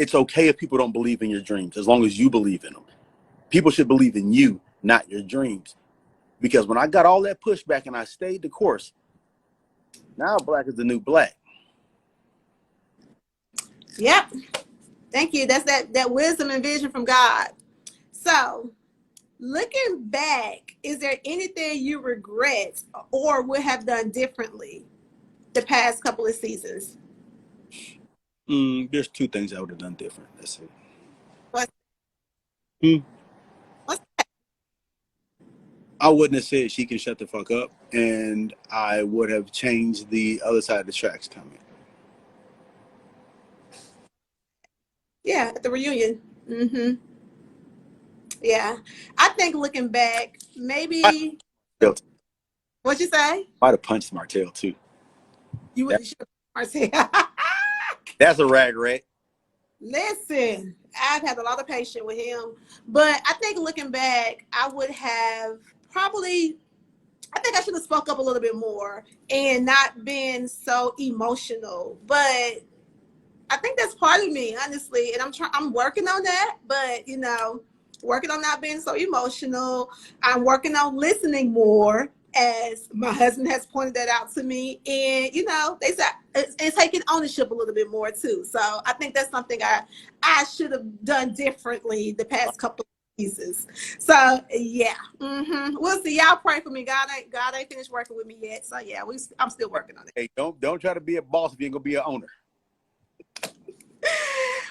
it's okay if people don't believe in your dreams, as long as you believe in them. People should believe in you, not your dreams. Because when I got all that pushback and I stayed the course, now black is the new black. Yep. Thank you. That's that wisdom and vision from God. So, looking back, is there anything you regret or would have done differently the past couple of seasons? There's two things I would have done different. Let's see. What's that? I wouldn't have said she can shut the fuck up, and I would have changed the other side of the tracks comment. Yeah, at the reunion. Mm-hmm. Yeah. I think looking back, maybe... What'd you say? Might have punched Martell, too. You would have Martell. That's a rag rat. Listen, I've had a lot of patience with him. But I think looking back, I would have probably... I think I should have spoke up a little bit more and not been so emotional. But I think that's part of me, honestly. And I'm working on that. But, you know, working on not being so emotional. I'm working on listening more, as my husband has pointed that out to me. And, you know, they said it's taking ownership a little bit more, too. So I think that's something I should have done differently the past couple of seasons. So, yeah. We'll see. Y'all pray for me. God ain't finished working with me yet. So, yeah, I'm still working on it. Hey, don't try to be a boss if you ain't going to be an owner.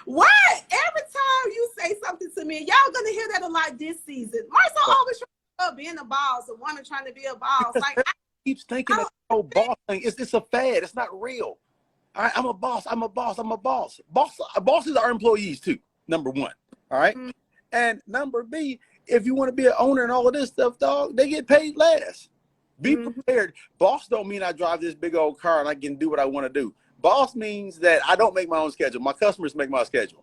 What? Every time you say something to me, y'all gonna hear that a lot this season. Marsau always trying to being a boss, a woman trying to be a boss. Like, I keeps thinking that whole boss thing. It's a fad. It's not real. All right, I'm a boss. I'm a boss. I'm a boss. Bosses are employees too. Number one. All right. And number B, if you want to be an owner and all of this stuff, dog, they get paid less. Be prepared. Boss don't mean I drive this big old car and I can do what I want to do. Boss means that I don't make my own schedule. My customers make my schedule.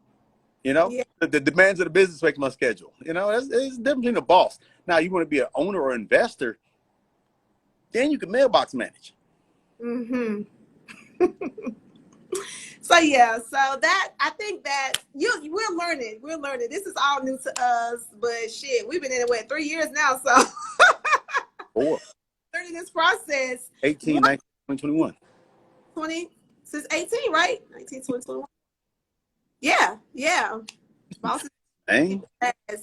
You know, the demands of the business make my schedule. You know, it's different between a boss. Now, you want to be an owner or investor, then you can mailbox manage. So yeah, so that I think that we're learning. We're learning. This is all new to us, but shit, we've been in it 3 years now. So 4. learning this process. 18, 19, 20, 20. Since 18, right? 19, 20, 21. Yeah. Bosses,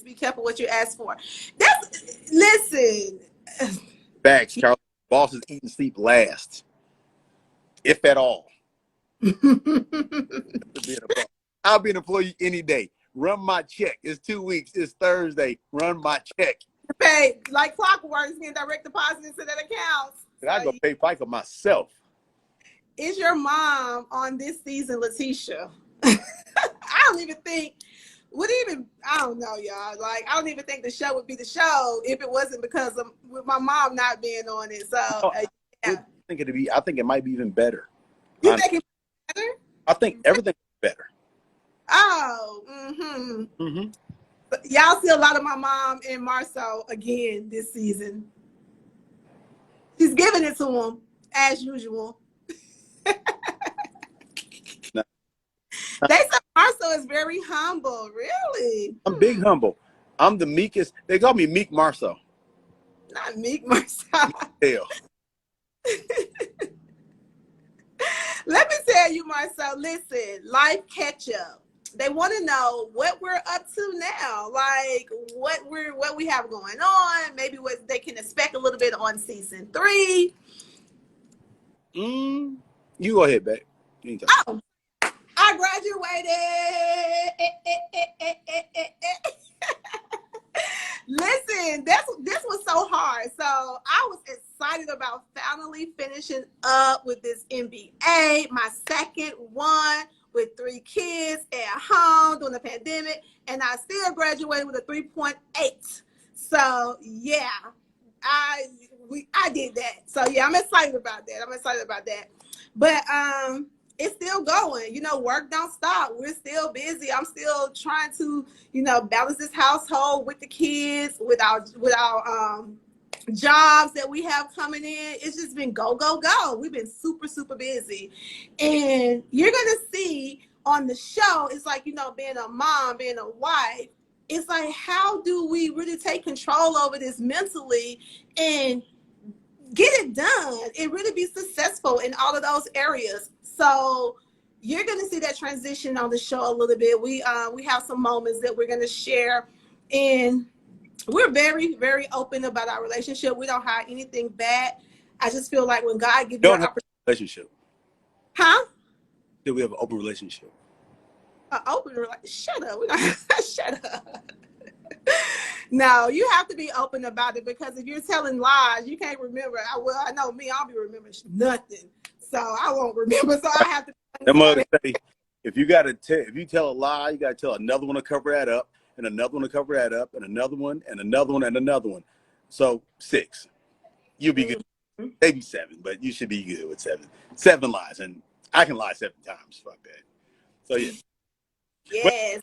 be careful what you ask for. Listen. Facts, Charles. Bosses eat and sleep last, if at all. I'll be an employee any day. Run my check. It's 2 weeks. It's Thursday. Run my check. Pay like clockwork. Getting direct deposit into that account. I go pay FICA myself. Is your mom on this season, LaTisha? I don't even think, I don't know, y'all. Like, I don't even think the show would be the show if it wasn't because of with my mom not being on it. So, yeah. I think it might be even better. You think it's better? I think everything's better. Oh, But y'all see a lot of my mom and Marsau again this season. She's giving it to him, as usual. They said Marsau is very humble. Really? I'm big humble. I'm the meekest. They call me Meek Marsau. Not Meek Marsau. Hell. Let me tell you, Marsau, listen, life catch up. They want to know what we're up to now, like what we have going on, maybe what they can expect a little bit on season 3. You go ahead, babe. Oh, I graduated. Listen, this was so hard. So I was excited about finally finishing up with this MBA, my second one with 3 kids at home during the pandemic, and I still graduated with a 3.8. So yeah, I did that. So yeah, I'm excited about that. But it's still going. You know, work don't stop. We're still busy. I'm still trying to, balance this household with the kids, with our jobs that we have coming in. It's just been go, go, go. We've been super, super busy. And you're going to see on the show, it's like, you know, being a mom, being a wife, it's like, how do we really take control over this mentally and get it done and really be successful in all of those areas? So you're going to see that transition on the show a little bit. We have some moments that we're going to share, and we're very, very open about our relationship. We don't hide anything bad. I just feel like when God gives you an opportunity. Relationship. Huh? Do we have an open relationship? An open relationship? Shut up. We don't shut up. No, you have to be open about it, because if you're telling lies, you can't remember. I know me, I'll be remembering nothing. So I won't remember. So I have to. That mother say, if you tell a lie, you gotta tell another one to cover that up, and another one to cover that up, and another one, and another one, and another one. So 6. You'll be good. Maybe 7, but you should be good with 7. 7 lies, and I can lie 7 times. Fuck that. So yeah. Yes.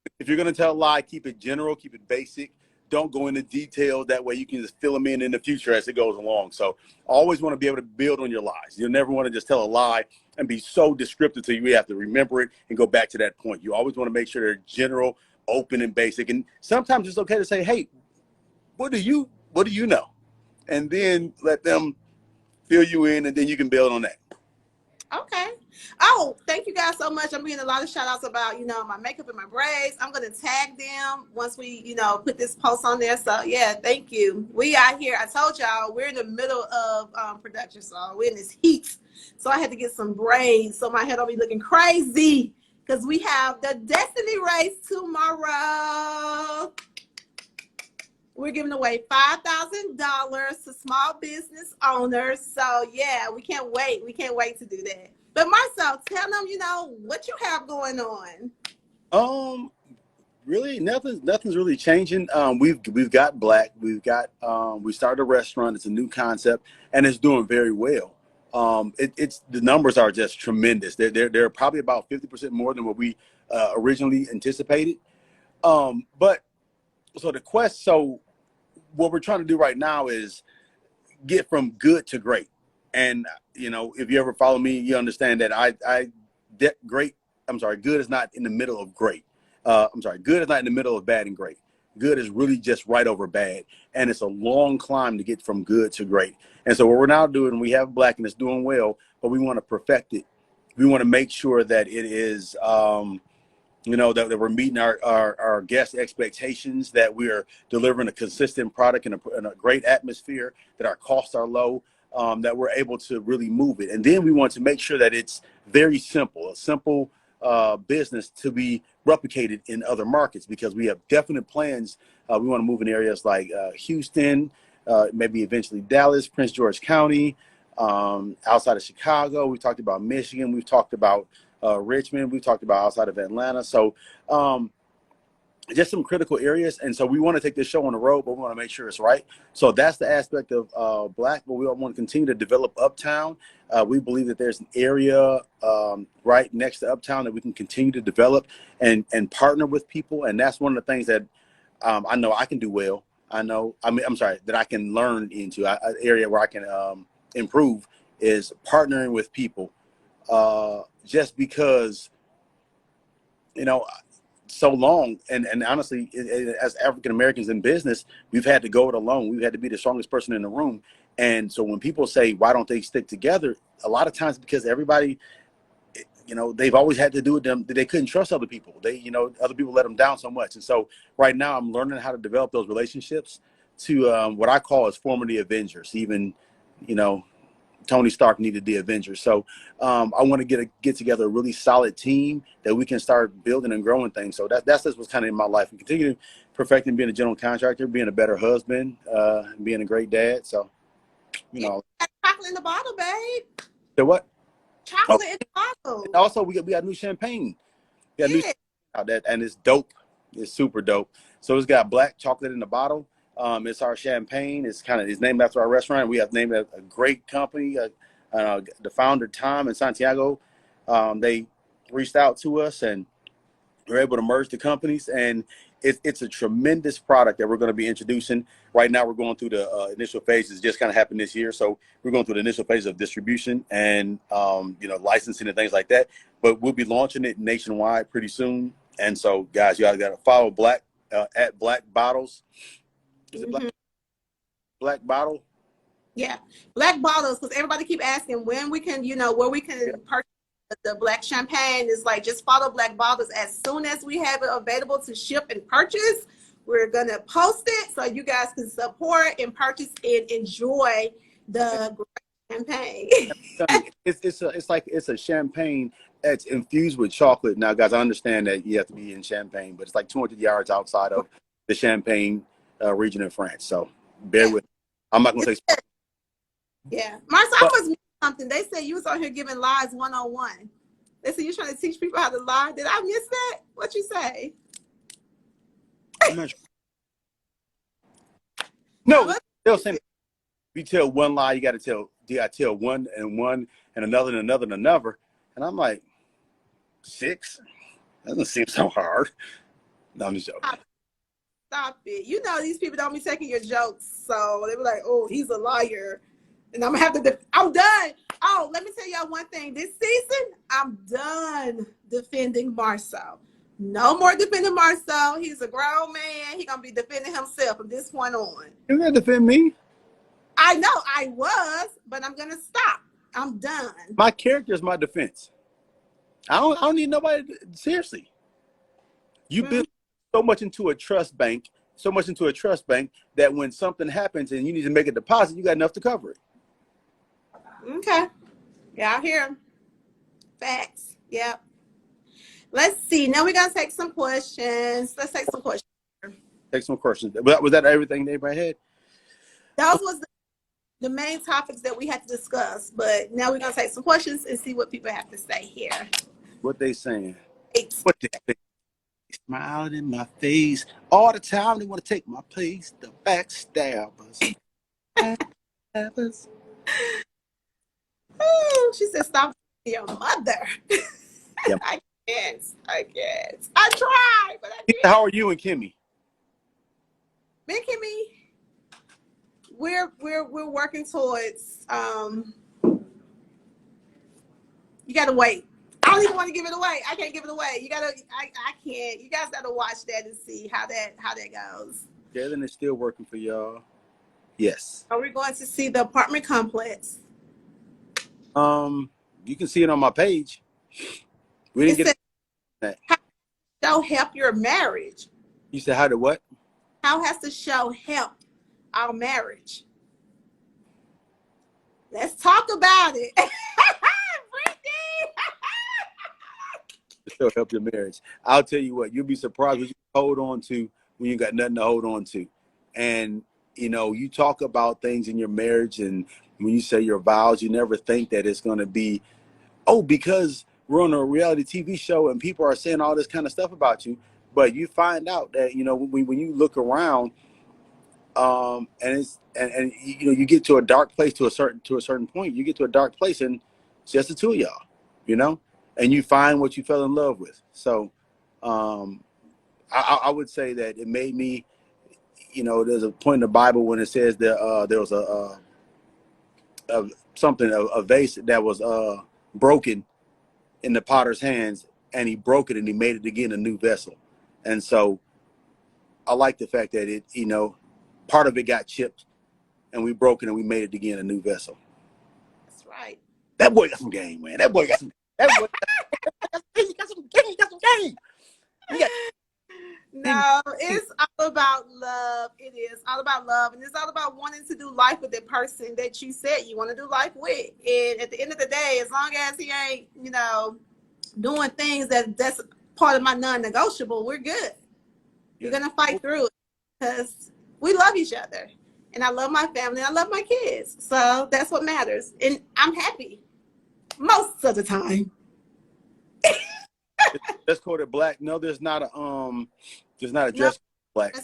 But if you're gonna tell a lie, keep it general, keep it basic. Don't go into details. That way you can just fill them in the future as it goes along. So always want to be able to build on your lies. You'll never want to just tell a lie and be so descriptive till you have to remember it and go back to that point. You always want to make sure they're general, open, and basic. And sometimes it's okay to say, hey, what do you know? And then let them fill you in, and then you can build on that. Okay. Oh, thank you guys so much. I'm getting a lot of shout outs about, you know, my makeup and my braids. I'm going to tag them once we, you know, put this post on there. So yeah, thank you. We out here. I told y'all we're in the middle of production. So we're in this heat. So I had to get some braids so my hair don't be looking crazy, because we have the Destiny Race tomorrow. We're giving away $5,000 to small business owners. So yeah, we can't wait. We can't wait to do that. But Marsau, tell them, you know, what you have going on. Really nothing's really changing. We've got Black. We started a restaurant. It's a new concept, and it's doing very well. It's the numbers are just tremendous. They're probably about 50% more than what we originally anticipated. But so what we're trying to do right now is get from good to great. And you know, if you ever follow me, you understand that good is not in the middle of great. Good is not in the middle of bad and great. Good is really just right over bad, and it's a long climb to get from good to great. And so what we're now doing, we have Black, and it's doing well, but we want to perfect it. We want to make sure that it is you know, that we're meeting our guest expectations, that we're delivering a consistent product in a great atmosphere, that our costs are low, that we're able to really move it. And then we want to make sure that it's very simple, a simple business to be replicated in other markets, because we have definite plans. We want to move in areas like Houston, maybe eventually Dallas, Prince George County, outside of Chicago. We talked about Michigan. We've talked about Richmond. We've talked about outside of Atlanta. So just some critical areas. And so we want to take this show on the road, but we want to make sure it's right. So that's the aspect of Black, but we want to continue to develop Uptown. We believe that there's an area right next to Uptown that we can continue to develop and partner with people. And that's one of the things that I know I can do well. That I can learn into an area where I can improve is partnering with people. Just because, you know, so long, and honestly, as African Americans in business, we've had to go it alone. We've had to be the strongest person in the room. And so when people say, why don't they stick together? A lot of times because everybody, you know, they've always had to do it. They couldn't trust other people. Other people let them down so much. And so right now I'm learning how to develop those relationships to what I call as former the Avengers. Even, you know, Tony Stark needed the Avengers. So I want to get together a really solid team that we can start building and growing things. So that's just what's kind of in my life, and continue perfecting being a general contractor, being a better husband, being a great dad. So, you know. Chocolate in the bottle, babe. So what? Chocolate in the bottle. And also, we got new champagne. We got new champagne out there, and it's dope. It's super dope. So it's got Black chocolate in the bottle. It's our champagne. It's named after our restaurant. We have named a great company. The founder, Tom and Santiago, they reached out to us and we're able to merge the companies. And it's a tremendous product that we're going to be introducing. Right now, we're going through the initial phases. Just kind of happened this year. So we're going through the initial phase of distribution and, licensing and things like that. but we'll be launching it nationwide pretty soon. And so, guys, you gotta follow Black at Black Bottles. Is it Black Bottle? Yeah, Black Bottles, because everybody keep asking when we can, where we can purchase the black champagne. Is like, just follow Black Bottles. As soon as we have it available to ship and purchase, we're gonna post it so you guys can support and purchase and enjoy the great champagne. It's a champagne that's infused with chocolate. Now, guys, I understand that you have to be in Champagne, but it's like 200 yards outside of the Champagne region in France. So bear with me. I'm not gonna say. Yeah, Marsau was something. They said you was on here giving lies 101. They said you're trying to teach people how to lie. Did I miss that? What you say? I'm not sure. No, they'll say if you tell one lie, you got to tell one and another and another and another. And I'm like, 6? That doesn't seem so hard. No, I'm just joking. Stop it. You know these people don't be taking your jokes, so they were like, "Oh, he's a liar," and I'm gonna have to. I'm done. Oh, let me tell y'all one thing. This season, I'm done defending Marsau. No more defending Marsau. He's a grown man. He's gonna be defending himself from this point on. You're gonna defend me? I know I was, but I'm gonna stop. I'm done. My character is my defense. I don't need nobody. Seriously, you build so much into a trust bank, that when something happens and you need to make a deposit, you got enough to cover it. Okay. Yeah, I hear him. Facts. Yep. Let's see. Now we're gonna take some questions. Let's take some questions. Take some questions. Was that everything they had? Those was the main topics that we had to discuss, but now we're gonna take some questions and see what people have to say here. What they saying? What they smiling in my face all the time. They want to take my place. The backstabbers. Oh, she said, "Stop your mother." Yep. I can't. I tried, but I didn't. How are you and Kimmy? Me and Kimmy, we're working towards. You gotta wait. I don't even want to give it away. I can't give it away. I can't. You guys gotta watch that and see how that goes. Jalen is still working for y'all. Yes. Are we going to see the apartment complex? You can see it on my page. We didn't get that. How does the show help your marriage? You said how to what? How has the show helped our marriage? Let's talk about it. The show help your marriage. I'll tell you what, you'll be surprised what you hold on to when you got nothing to hold on to. And you talk about things in your marriage, and when you say your vows, you never think that it's going to be, because we're on a reality TV show and people are saying all this kind of stuff about you. But you find out that, when you look around, and you get to a dark place to a certain point. You get to a dark place and it's just the two of y'all, and you find what you fell in love with. So I would say that it made me, there's a point in the Bible when it says that there was a vase that was broken in the potter's hands, and he broke it and he made it again a new vessel. And so I like the fact that it, part of it got chipped and we broke it and we made it again a new vessel. That's right. That boy got some game, man. That boy got some game. No, it's all about love. It is all about love, and it's all about wanting to do life with the person that you said you want to do life with. And at the end of the day, as long as he ain't, doing things that's part of my non-negotiable, we're good. We're gonna fight through it because we love each other, and I love my family. I love my kids, so that's what matters. And I'm happy most of the time. Dress code black. No, there's not a dress code black.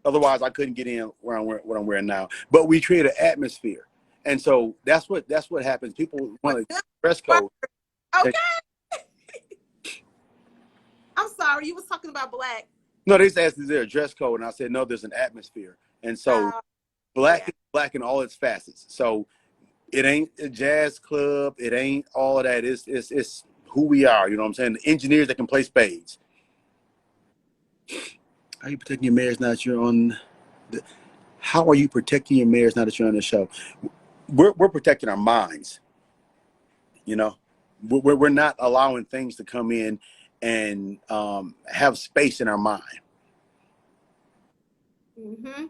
Otherwise, I couldn't get in what I'm wearing now. But we create an atmosphere, and so that's what happens. People want a dress code. Okay. I'm sorry, you was talking about black. No, they asked, is there a dress code? And I said, no, there's an atmosphere. And so black is black in all its facets. So it ain't a jazz club. It ain't all of that. It's who we are. You know what I'm saying? The engineers that can play spades. How are you protecting your marriage now that you're on? How are you protecting your marriage now that you're on the show? We're protecting our minds. You know, we're not allowing things to come in and have space in our mind. Mm-hmm.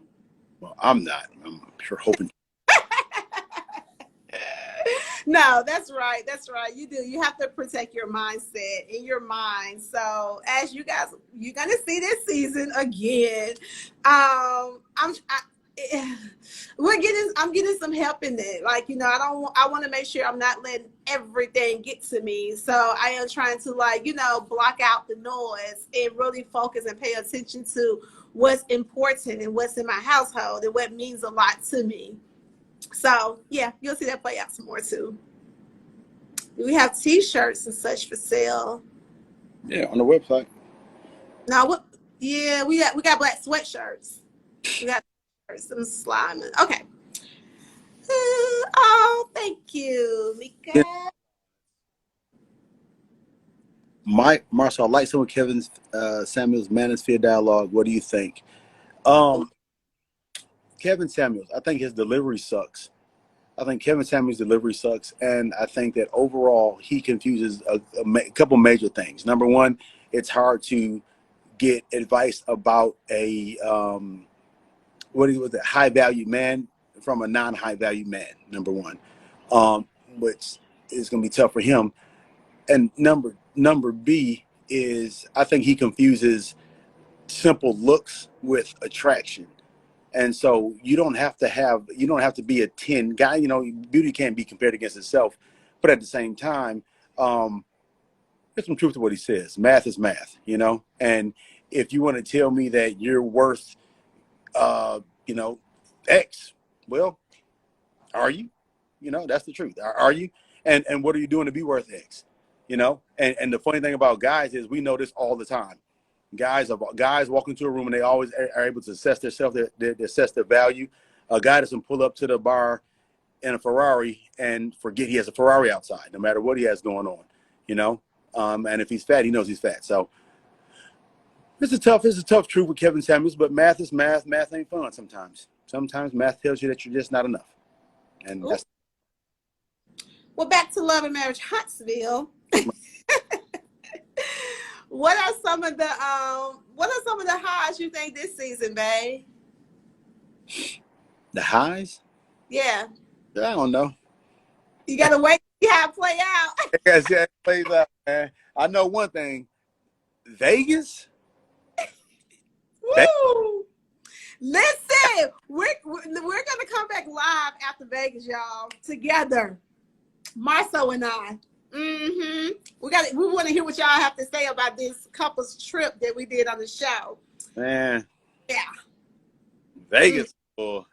Well, I'm not. I'm sure hoping. No, that's right. That's right. You do. You have to protect your mindset in your mind. So as you guys, you're gonna see this season again. I'm getting some help in it. Like, you know, I want to make sure I'm not letting everything get to me. So I am trying to, like, you know, block out the noise and really focus and pay attention to what's important and what's in my household and what means a lot to me. So yeah, you'll see that play out some more too. We have T-shirts and such for sale. Yeah, on the website. Now what? Yeah, we got black sweatshirts. We got some sliming. Okay. Oh, thank you, Mika. Yeah. Marsau, I like some of Kevin Samuels' Manosphere dialogue. What do you think? Kevin Samuels, I think his delivery sucks. I think Kevin Samuels' delivery sucks, and I think that overall he confuses a couple major things. Number one, it's hard to get advice about a high value man from a non-high value man. Number one, which is going to be tough for him. And number B is I think he confuses simple looks with attraction. And so you don't have to be a 10 guy. You know, beauty can't be compared against itself. But at the same time, there's some truth to what he says. Math is math, you know. And if you want to tell me that you're worth, you know, X, well, are you? You know, that's the truth. Are you? And what are you doing to be worth X? You know. And the funny thing about guys is we know this all the time. Guys walk into a room and they always are able to assess themselves, they assess their value. A guy doesn't pull up to the bar in a Ferrari and forget he has a Ferrari outside, no matter what he has going on, you know. And if he's fat, he knows he's fat. So it's a tough truth with Kevin Samuels, but math is math. Math ain't fun sometimes. Sometimes math tells you that you're just not enough. And that's well, back to Love and Marriage Huntsville. What are some of the highs you think this season, babe? the highs? Yeah. I don't know. You gotta wait to see how it play out. I see how it plays out, man. I know one thing. Vegas? Woo! Listen, we're gonna come back live after Vegas, y'all, together. Marsau and I. Mm-hmm. We want to hear what y'all have to say about this couple's trip that we did on the show. Man. Yeah. Vegas. Oh,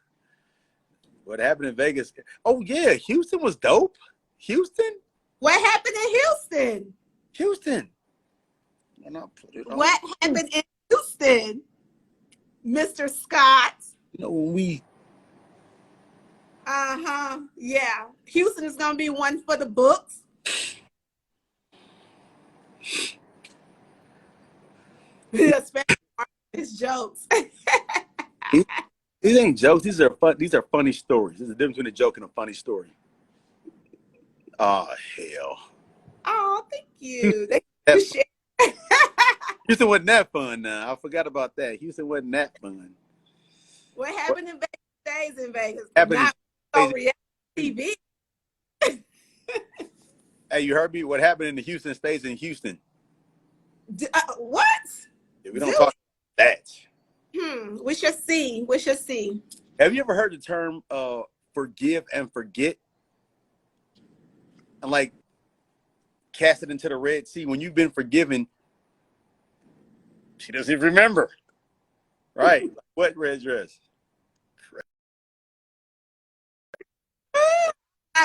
what happened in Vegas? Oh yeah, Houston was dope. Houston? What happened in Houston? Houston. When I put it on. What happened in Houston, Mr. Scott? You know, when we yeah. Houston is gonna be one for the books. Especially his jokes. These ain't jokes. These are fun. These are funny stories. There's a difference between a joke and a funny story. Oh hell. Oh, thank you. Houston wasn't that fun. Now I forgot about that. Houston wasn't that fun. What happened in Vegas stays in Vegas. Happened Not on reality TV. Hey, you heard me? What happened in the Houston stays in Houston. What? Yeah, we don't talk about that. We shall see. We shall see. Have you ever heard the term forgive and forget? And like cast it into the Red Sea. When you've been forgiven, she doesn't even remember. Right. What red dress?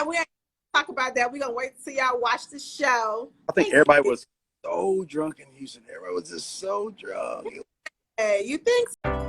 We ain't talk about that. We're gonna wait till y'all watch the show. I think everybody was so drunk in Houston. Everybody was just so drunk. Hey, you think so?